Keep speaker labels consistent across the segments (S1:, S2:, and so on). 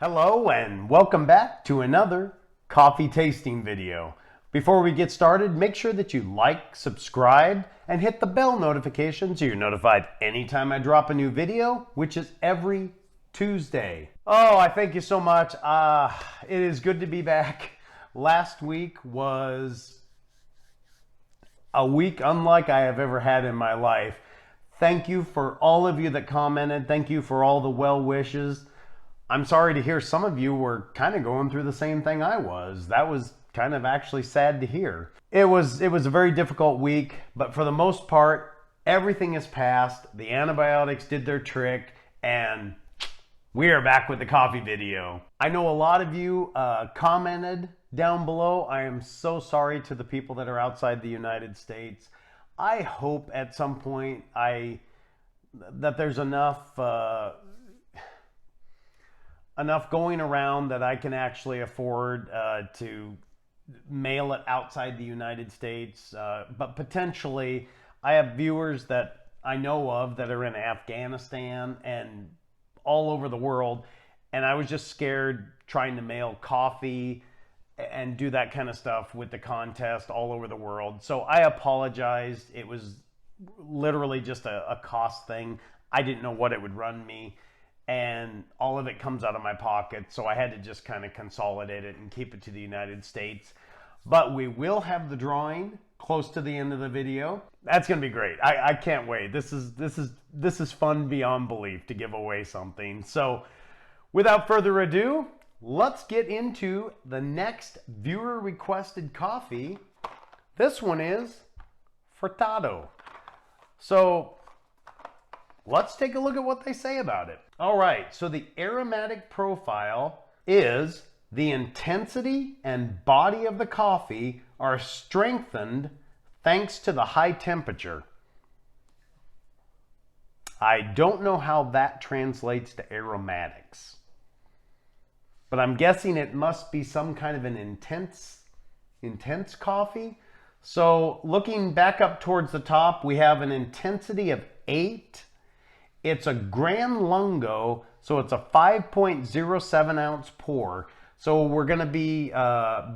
S1: Hello and welcome back to another coffee tasting video. Before we get started, make sure that you like, subscribe, and hit the bell notification so you're notified anytime I drop a new video, which is every Tuesday. Oh, I thank you so much. It is good to be back. Last week was a week unlike I have ever had in my life. Thank you for all of you that commented. Thank you for all the well wishes. I'm sorry to hear some of you were kind of going through the same thing I was. That was kind of actually sad to hear. It was a very difficult week, but for the most part, everything is passed. The antibiotics did their trick, and we are back with the coffee video. I know a lot of you commented down below. I am so sorry to the people that are outside the United States. I hope at some point that there's enough going around that I can actually afford to mail it outside the United States. But potentially, I have viewers that I know of that are in Afghanistan and all over the world. And I was just scared trying to mail coffee and do that kind of stuff with the contest all over the world. So I apologized. It was literally just a cost thing. I didn't know what it would run me. And all of it comes out of my pocket, so I had to just kind of consolidate it and keep it to the United States. But we will have the drawing close to the end of the video. That's gonna be great. I can't wait. This is fun beyond belief to give away something. So without further ado, let's get into the next viewer requested coffee. This one is Furtado. So let's take a look at what they say about it. All right, so the aromatic profile is the intensity and body of the coffee are strengthened thanks to the high temperature. I don't know how that translates to aromatics, but I'm guessing it must be some kind of an intense coffee. So looking back up towards the top, we have an intensity of 8. It's a Gran Lungo, so it's a 5.07 ounce pour. So we're going to be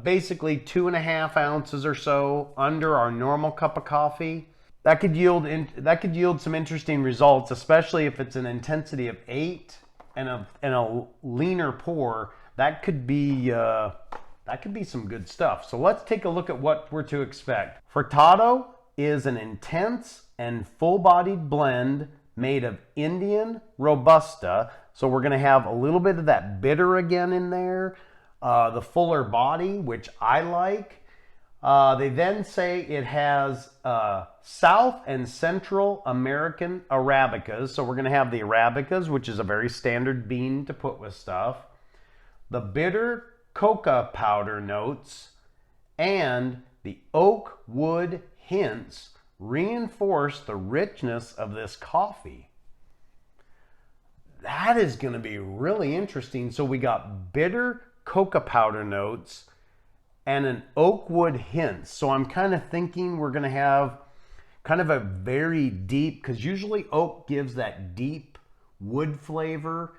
S1: basically 2.5 ounces or so under our normal cup of coffee. That could yield some interesting results, especially if it's an intensity of 8 and a leaner pour. That could be some good stuff. So let's take a look at what we're to expect. Furtado is an intense and full-bodied blend made of Indian Robusta. So we're going to have a little bit of that bitter again in there. The fuller body, which I like. They then say it has South and Central American Arabicas. So we're going to have the Arabicas, which is a very standard bean to put with stuff. The bitter coca powder notes and the oak wood hints reinforce the richness of this coffee. That is going to be really interesting. So we got bitter coca powder notes and an oak wood hint. So I'm kind of thinking we're going to have kind of a very deep, because usually oak gives that deep wood flavor.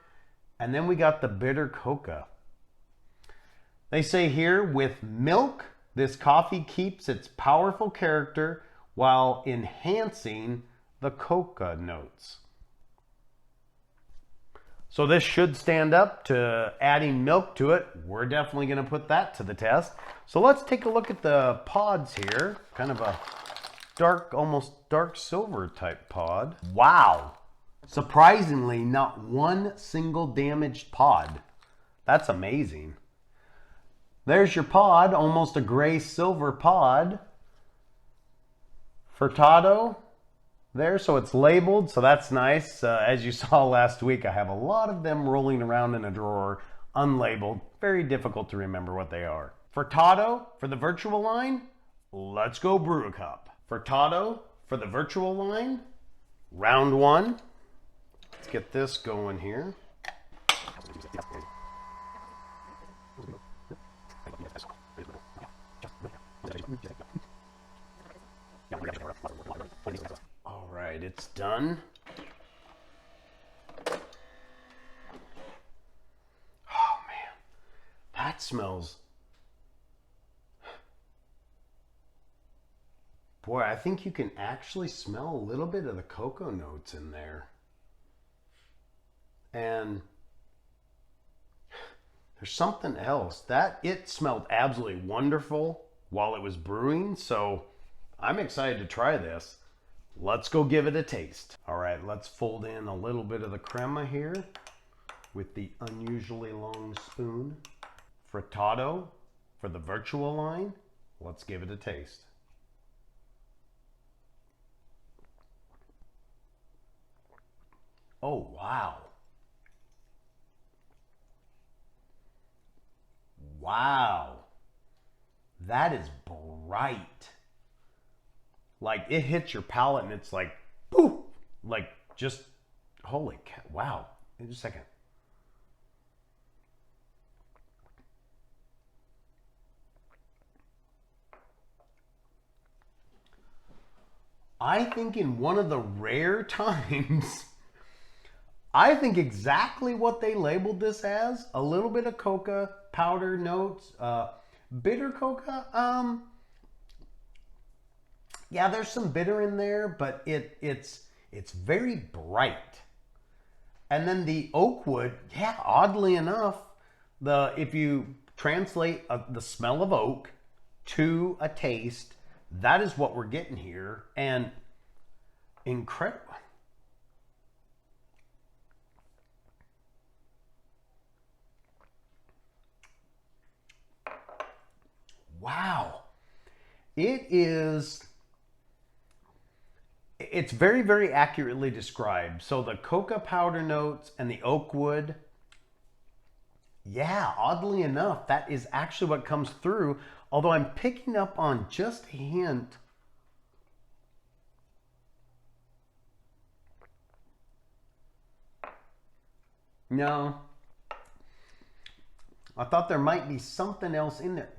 S1: And then we got the bitter coca. They say here, with milk, this coffee keeps its powerful character while enhancing the coca notes. So this should stand up to adding milk to it. We're definitely going to put that to the test. So let's take a look at the pods here. Kind of a dark, almost dark silver type pod. Wow. Surprisingly, not one single damaged pod. That's amazing. There's your pod, almost a gray silver pod. Furtado there, so it's labeled, so that's nice. As you saw last week, I have a lot of them rolling around in a drawer, unlabeled. Very difficult to remember what they are. Furtado for the Vertuo Line, let's go brew a cup. Furtado for the Vertuo Line, round 1. Let's get this going here. All right, it's done. Oh that smells. Boy, I think you can actually smell a little bit of the cocoa notes in there. And there's something else. That it smelled absolutely wonderful while it was brewing, so I'm excited to try this. Let's go give it a taste. All right, let's fold in a little bit of the crema here with the unusually long spoon. Furtado for the Vertuo line. Let's give it a taste. Oh, wow. Wow. That is bright. Like, it hits your palate and it's like, poof, like just, holy cow, wow. In just a second. I think in one of the rare times, I think exactly what they labeled this as, a little bit of coca powder notes, bitter coca, yeah, there's some bitter in there, but it's very bright. And then the oak wood, yeah, oddly enough, if you translate the smell of oak to a taste, that is what we're getting here. And incredible. Wow. It's very, very accurately described. So the coca powder notes and the oak wood, yeah, oddly enough, that is actually what comes through. Although I'm picking up on just a hint. No. I thought there might be something else in there.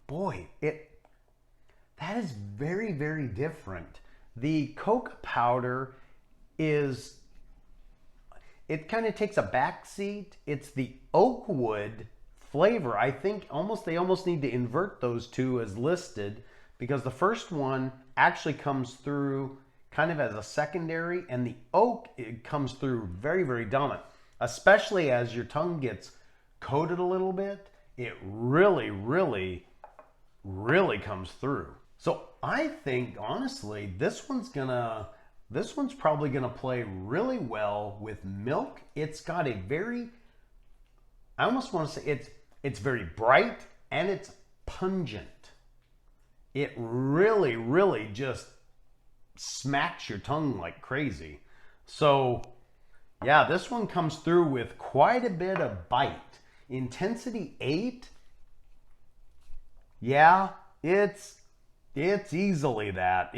S1: Boy, that is very, very different. The coca powder it kind of takes a back seat. It's the oak wood flavor. I think they almost need to invert those two as listed, because the first one actually comes through kind of as a secondary, and the oak, it comes through very, very dominant, especially as your tongue gets coated a little bit. It really, really, really comes through. So I think, honestly, this one's probably gonna play really well with milk. It's got a very, I almost want to say it's very bright and it's pungent. It really, really just smacks your tongue like crazy. So yeah, this one comes through with quite a bit of bite. Intensity 8. Yeah, it's easily that.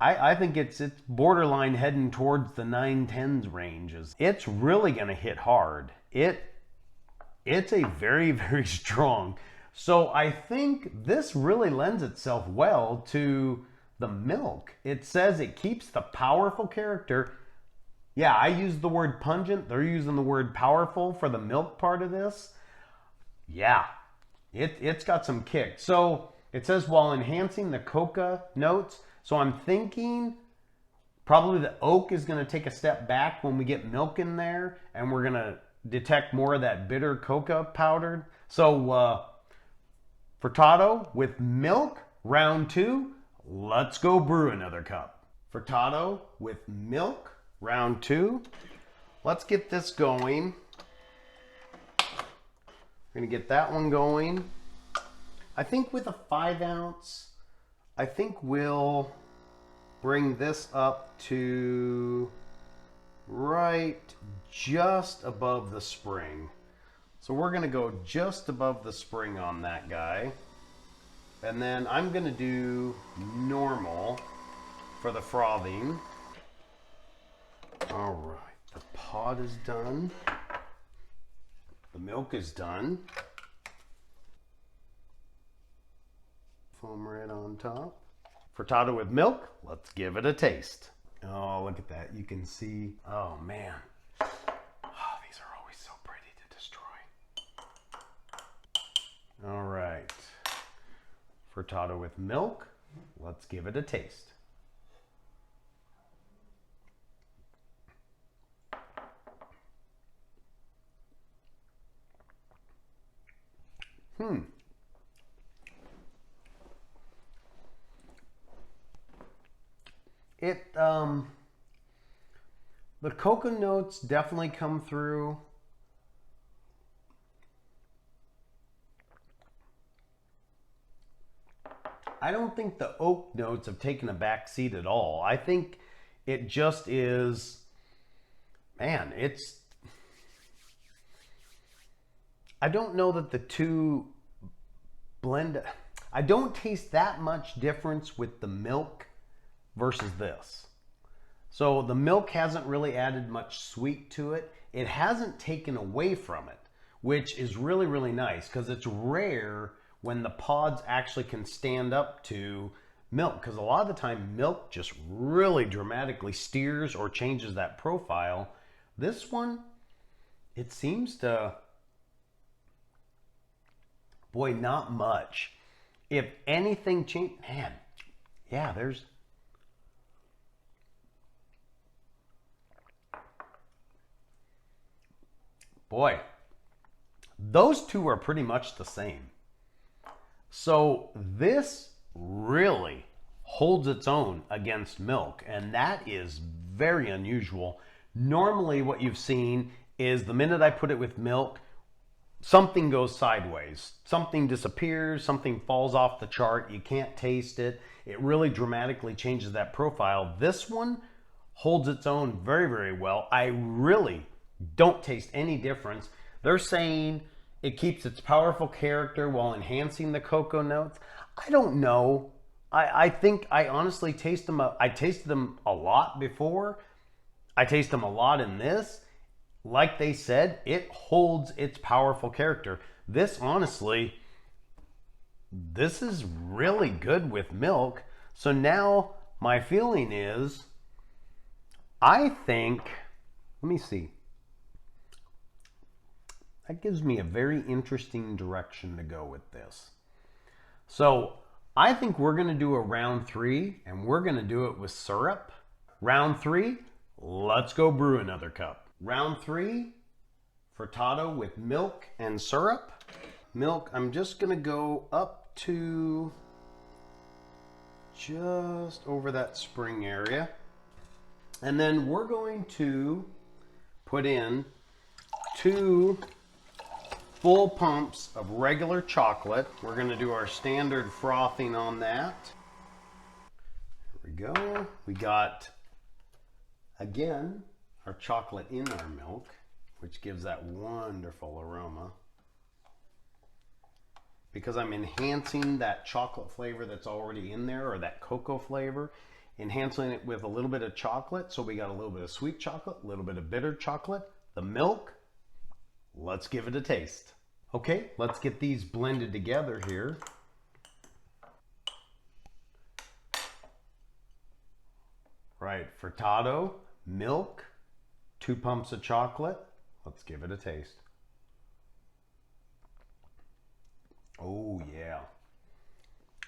S1: I think it's borderline heading towards the 9-10s ranges. It's really gonna hit hard. It's a very, very strong. So I think this really lends itself well to the milk. It says it keeps the powerful character. Yeah, I used the word pungent. They're using the word powerful for the milk part of this. Yeah, it's got some kick. So it says while enhancing the coca notes. So I'm thinking probably the oak is going to take a step back when we get milk in there, and we're going to detect more of that bitter coca powdered. So Furtado with milk, round 2. Let's go brew another cup. Furtado with milk, round 2. Let's get this going. We're going to get that one going. I think with a 5 ounce, I think we'll bring this up to right just above the spring. So we're going to go just above the spring on that guy. And then I'm going to do normal for the frothing. All right, the pod is done. The milk is done. Foam right on top. Furtado with milk, let's give it a taste. Oh, look at that. You can see, oh man. Oh, these are always so pretty to destroy. Furtado with milk. Let's give it a taste. It, the cocoa notes definitely come through. I don't think the oak notes have taken a back seat at all. I think it just is, man, it's, I don't know that the two blend. I don't taste that much difference with the milk versus this. So the milk hasn't really added much sweet to it. It hasn't taken away from it, which is really, really nice because it's rare when the pods actually can stand up to milk, because a lot of the time milk just really dramatically steers or changes that profile. This one, it seems to, boy, not much. If anything changed, man, yeah, there's, boy, those two are pretty much the same. So this really holds its own against milk, and that is very unusual. Normally what you've seen is the minute I put it with milk, something goes sideways. Something disappears, something falls off the chart, you can't taste it. It really dramatically changes that profile. This one holds its own very, very well. I really don't taste any difference. They're saying it keeps its powerful character while enhancing the cocoa notes. I don't know. I think I honestly taste them. I tasted them a lot before. I taste them a lot in this. Like they said, it holds its powerful character. This, honestly, this is really good with milk. So now my feeling is, I think, let me see. That gives me a very interesting direction to go with this. So I think we're going to do a round 3, and we're going to do it with syrup. Round 3, let's go brew another cup. Round 3, Furtado with milk and syrup. Milk, I'm just going to go up to just over that spring area. And then we're going to put in 2 full pumps of regular chocolate. We're going to do our standard frothing on that. Here we go. We got, again, our chocolate in our milk, which gives that wonderful aroma. Because I'm enhancing that chocolate flavor that's already in there, or that cocoa flavor, enhancing it with a little bit of chocolate. So we got a little bit of sweet chocolate, a little bit of bitter chocolate, the milk. Let's give it a taste. Okay, let's get these blended together here. Right, Furtado, milk, 2 pumps of chocolate. Let's give it a taste. Oh yeah.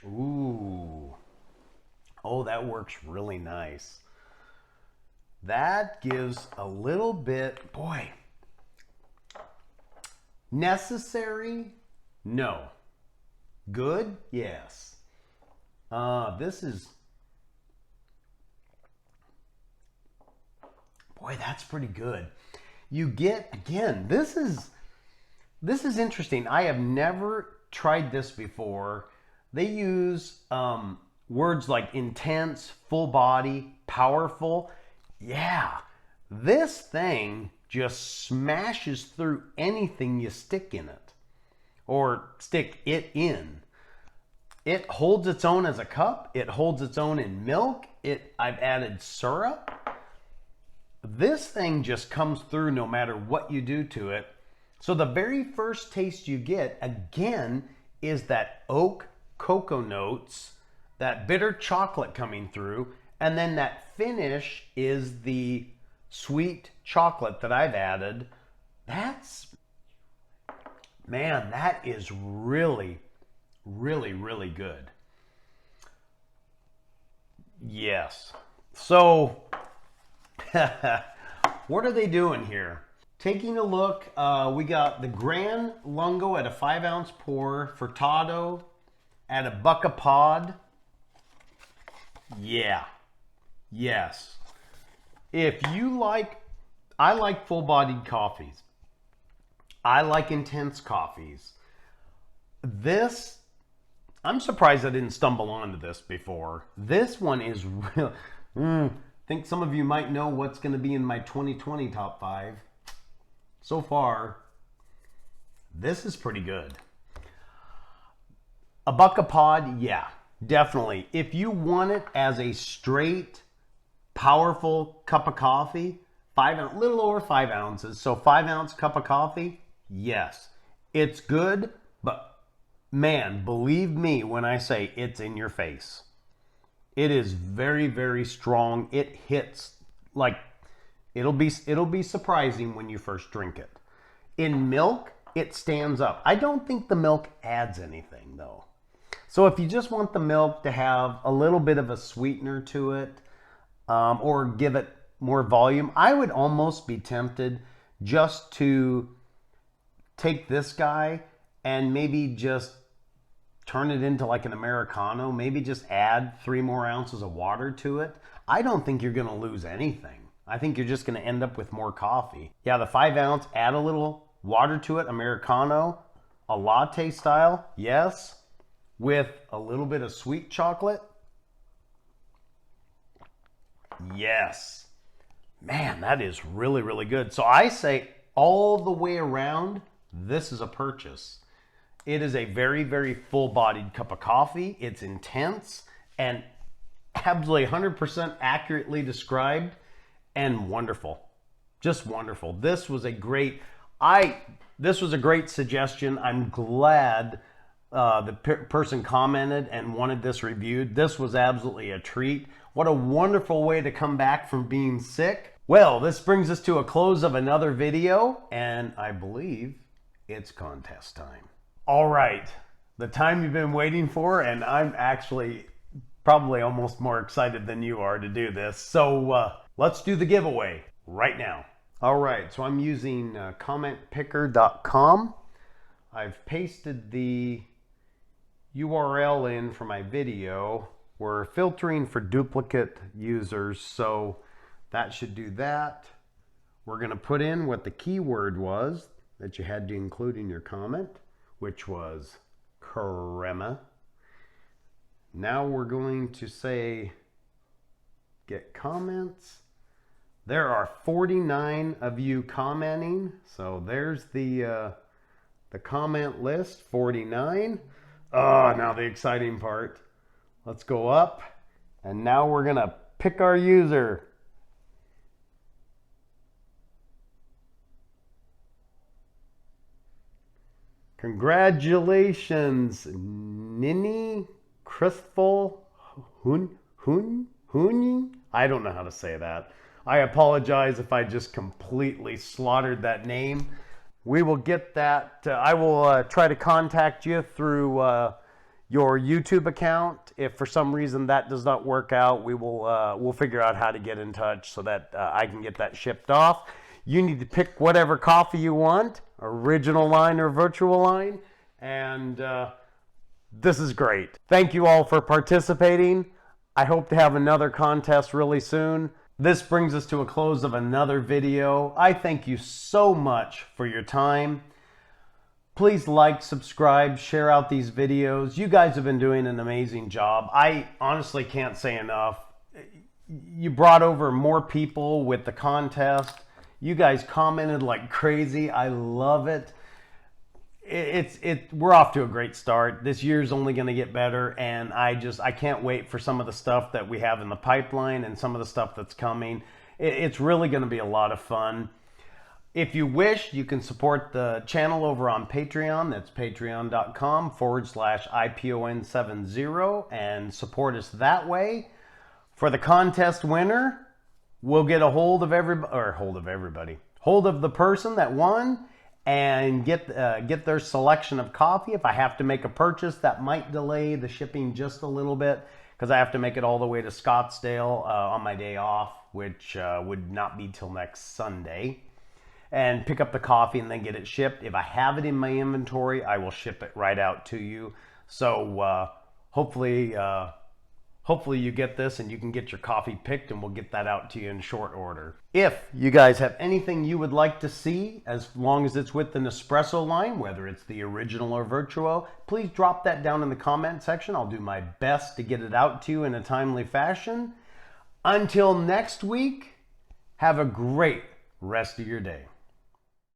S1: Ooh. Oh, that works really nice. That gives a little bit, boy, necessary? No. Good? Yes. This is, boy, that's pretty good. You get, again, this is interesting. I have never tried this before. They use words like intense, full body, powerful. Yeah, this thing just smashes through anything you stick in it or stick it in. It holds its own as a cup. It holds its own in milk. I've added syrup. This thing just comes through no matter what you do to it. So the very first taste you get, again, is that oak cocoa notes, that bitter chocolate coming through, and then that finish is the sweet chocolate that I've added. That's, man, that is really, really, really good. Yes. So, what are they doing here? Taking a look, we got the Gran Lungo at a 5-ounce pour, Furtado at $1 a pod. Yeah. Yes. If you like, I like full-bodied coffees. I like intense coffees. This, I'm surprised I didn't stumble onto this before. This one is real. I think some of you might know what's going to be in my 2020 top 5. So far, this is pretty good. $1 a pod, yeah, definitely. If you want it as a straight, powerful cup of coffee, little over 5 ounces, so 5-ounce cup of coffee, yes, it's good, but man, believe me when I say it's in your face. It is very, very strong. It hits like it'll be surprising when you first drink it. In milk, it stands up. I don't think the milk adds anything though. So if you just want the milk to have a little bit of a sweetener to it, or give it more volume, I would almost be tempted just to take this guy and maybe just turn it into like an Americano, maybe just add 3 more ounces of water to it. I don't think you're gonna lose anything. I think you're just gonna end up with more coffee. Yeah, the 5-ounce, add a little water to it, Americano, a latte style, yes, with a little bit of sweet chocolate. Yes. Man, that is really, really good. So I say all the way around, this is a purchase. It is a very, very full-bodied cup of coffee. It's intense and absolutely 100% accurately described and wonderful. Just wonderful. This was a great suggestion. I'm glad the person commented and wanted this reviewed. This was absolutely a treat. What a wonderful way to come back from being sick. Well, this brings us to a close of another video, and I believe it's contest time. All right, the time you've been waiting for, and I'm actually probably almost more excited than you are to do this. So let's do the giveaway right now. All right, so I'm using commentpicker.com. I've pasted the URL in for my video. We're filtering for duplicate users, so that should do that. We're going to put in what the keyword was that you had to include in your comment, which was crema. Now we're going to say get comments. There are 49 of you commenting, so there's the comment list, 49. Oh, now the exciting part. Let's go up, and now we're gonna pick our user. Congratulations, Nini Crystal Huni? I don't know how to say that. I apologize if I just completely slaughtered that name. We will get that. I will try to contact you through your YouTube account. If for some reason that does not work out, we'll figure out how to get in touch so that I can get that shipped off. You need to pick whatever coffee you want, original line or Vertuo Line, and this is great. Thank you all for participating. I hope to have another contest really soon. This brings us to a close of another video. I thank you so much for your time. Please like, subscribe, share out these videos. You guys have been doing an amazing job. I honestly can't say enough. You brought over more people with the contest. You guys commented like crazy. I love it. We're off to a great start. This year's only going to get better, and I can't wait for some of the stuff that we have in the pipeline and some of the stuff that's coming. It's really going to be a lot of fun. If you wish, you can support the channel over on Patreon. That's patreon.com/IPON70 and support us that way. For the contest winner, we'll get a hold of the person that won and get their selection of coffee. If I have to make a purchase, that might delay the shipping just a little bit because I have to make it all the way to Scottsdale on my day off, which would not be till next Sunday, and pick up the coffee and then get it shipped. If I have it in my inventory, I will ship it right out to you. So hopefully you get this and you can get your coffee picked, and we'll get that out to you in short order. If you guys have anything you would like to see, as long as it's with the Nespresso line, whether it's the original or Vertuo, please drop that down in the comment section. I'll do my best to get it out to you in a timely fashion. Until next week, have a great rest of your day.